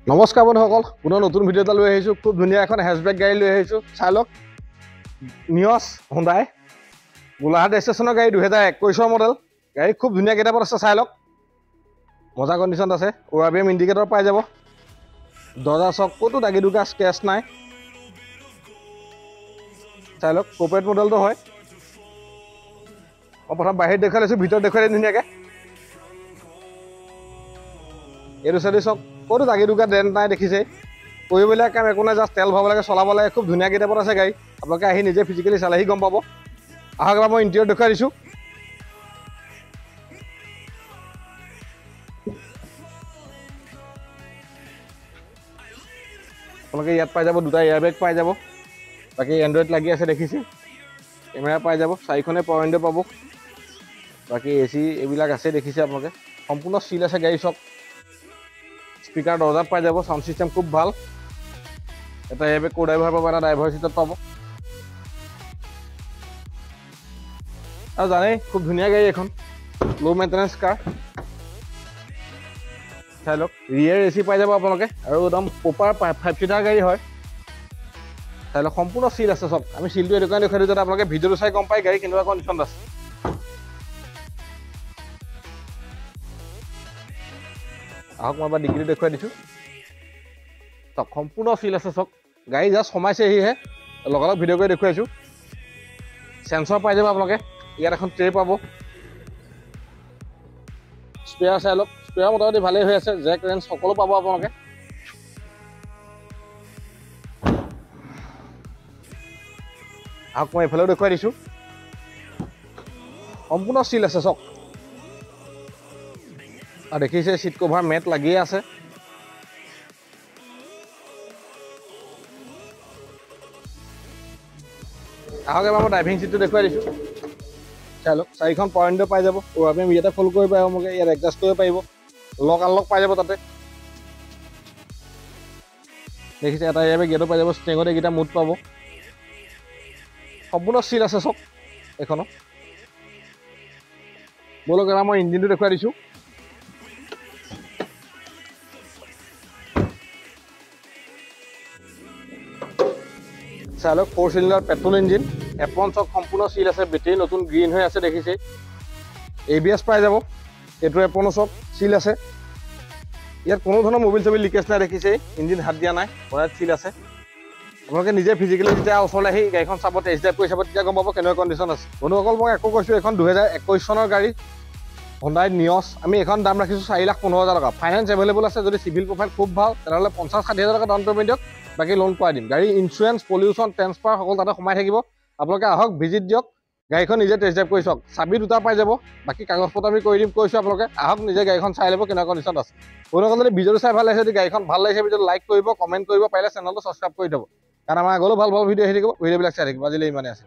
নমস্কাৰ বন্ধুসকল, পুনৰ নতুন ভিডিঅ' এটা লৈ আহিছোঁ। খুব ধুনীয়া এখন হেচবেক গাড়ী লৈ আহিছোঁ। চাই লওক, নিয়ছ হুণ্ডাই গোলাঘাট ষ্টেচনৰ গাড়ী 2021 মডেল। গাড়ী খুব ধুনীয়া গেটআপত আছে, চাই লওক। মজা কণ্ডিশ্যনত আছে। ORVM ইণ্ডিকেটৰ পাই যাব। দৰ্জা চক ক'তো দাগি দুগা স্কেচ নাই। চাই লওক, কৰ্পৰেট মডেলটো হয়। মই প্ৰথম বাহিৰত দেখুৱাই লৈছোঁ, ভিতৰত দেখুৱাই দিম ধুনীয়াকৈ। এইটো চাইডে চক ক'তো দাগি দুগা ডেণ্ট নাই, দেখিছে। কৰিবলগীয়া কাম একো নাই, জাষ্ট তেল ভৰাব লাগে, চলাব লাগে। খুব ধুনীয়া গেটআপত আছে গাড়ী। আপোনালোকে আহি নিজে ফিজিকেলি চালেহি গম পাব। আহক এবাৰ মই ইণ্টেৰিয়ৰ দেখুৱাই দিছোঁ। আপোনালোকে ইয়াত পাই যাব, দুটা এয়াৰবেগ পাই যাব। বাকী এণ্ড্ৰইড লাগি আছে, দেখিছে। কেমেৰা পাই যাব, 4খনে পাৱাৰ উইণ্ডো পাব। বাকী AC এইবিলাক আছে, দেখিছে আপোনালোকে। সম্পূৰ্ণ চিল আছে গাড়ী চক। স্পীকাৰ দৰ্জাত পাই যাব। চাউণ্ড ছিষ্টেম খুব ভাল। এটা এয়াৰবেগ কো ড্ৰাইভাৰ পাব, এটা ড্ৰাইভাৰ চিটত পাব। আৰু জানেই, খুব ধুনীয়া গাড়ী এখন, ল' মেইনটেনেঞ্চ কাৰ। চাই লওক, ৰিয়েৰ AC পাই যাব আপোনালোকে। আৰু একদম প্ৰপাৰ 5 চিটাৰ গাড়ী হয়। চাই লওক, সম্পূৰ্ণ চিল আছে চব। আমি চিলটো এইটো কাৰণে দেখুৱাই দিওঁ যাতে আপোনালোকে ভিডিঅ'টো চাই গম পায় গাড়ী কেনেকুৱা কণ্ডিশ্যনত আছে। আহক মই এবাৰ ডিগ্ৰীটো দেখুৱাই দিছোঁ। চক সম্পূৰ্ণ চিল আছে চক। গাড়ী জাষ্ট সোমাইছেহিহে, লগালগ ভিডিঅ' কৰি দেখুৱাইছোঁ। চেঞ্চৰ পাই যাব আপোনালোকে। ইয়াত এখন ট্ৰে পাব। স্পেয়াৰ চাই লওক, স্পেয়াৰ মোটামুটি ভালেই হৈ আছে। জেক ৰেঞ্চ সকলো পাব আপোনালোকে। আহক মই এইফালেও দেখুৱাই দিছোঁ। সম্পূৰ্ণ চিল আছে চক। আৰু দেখিছে, চিট কভাৰ মেট লাগিয়ে আছে। আহক এবাৰ মই ড্ৰাইভিং চিটটো দেখুৱাই দিছোঁ। চাই লওক, 4খন পাৱাৰ উইণ্ডো পাই যাব। ORVM ইয়াতে ফুল কৰিব পাৰিব আপোনালোকে। ইয়াত এডজাষ্ট কৰিব পাৰিব। লক আনলক পাই যাব তাতে। দেখিছে, এটা এয়াৰবেগ ইয়াতো পাই যাব। ষ্টেঙত এইকেইটা মুড পাব। সম্পূৰ্ণ চিল আছে চক এইখনত। ব'লক এবাৰ মই ইঞ্জিনটো দেখুৱাই দিছোঁ। চাই লওক, 4 চিলিণ্ডাৰ পেট্ৰল ইঞ্জিন। F1 চক সম্পূৰ্ণ চিল আছে। বেটেৰী নতুন গ্ৰীণ হৈ আছে, দেখিছে। ABS পাই যাব। এইটো F1 চক চিল আছে। ইয়াত কোনো ধৰণৰ মোবিল চবিল লিকেজ নাই, দেখিছে। ইঞ্জিন হাত দিয়া নাই, পুৰা চিল আছে। আপোনালোকে নিজে ফিজিকেলি যেতিয়া ওচৰলৈ আহি গাড়ীখন চাব, টেষ্ট ড্ৰাইভ কৰি চাব, তেতিয়া গম পাব কেনেকুৱা কণ্ডিশ্যন আছে। বন্ধুসকল, মই আকৌ কৈছোঁ, এখন 2021 চনৰ গাড়ী হুণ্ডাই নিয়ছ। আমি এখন দাম ৰাখিছোঁ 4,15,000 টকা। ফাইনেন্স এভেইলেবল আছে। যদি চিভিল প্ৰফাইল খুব ভাল, তেনেহ'লে 50,000-60,000 টকা ডাউন পে'মেণ্ট দিয়ক, বাকী লোন কৰাই দিম। গাড়ী ইঞ্চুৰেঞ্চ, পলিউশ্যন, ট্ৰেন্সফাৰ সকলো তাতে সোমাই থাকিব। আপোনালোকে আহক, ভিজিট দিয়ক, গাড়ীখন নিজে টেষ্ট ড্ৰাইভ কৰি চাওক। চাবি দুটা পাই যাব। বাকী কাগজ পত্ৰ আমি কৰি দিম, কৈছোঁ আপোনালোকে। আহক, নিজে গাড়ীখন চাই ল'ব কেনেকুৱা কণ্ডিশ্যনত আছে। বন্ধুসকল, যদি ভিডিঅ'টো চাই ভাল লাগিছে, যদি গাড়ীখন ভাল লাগিছে, ভিডিঅ'টো লাইক কৰিব, কমেণ্ট কৰিব, পাৰিলে চেনেলটো ছাবস্ক্ৰাইব কৰি থ'ব। কাৰণ আমাৰ আগলৈও ভাল ভাল ভিডিঅ' আহি থাকিব। ভিডিঅ'বিলাক চাই থাকিব। আজিলৈ ইমানেই আছে।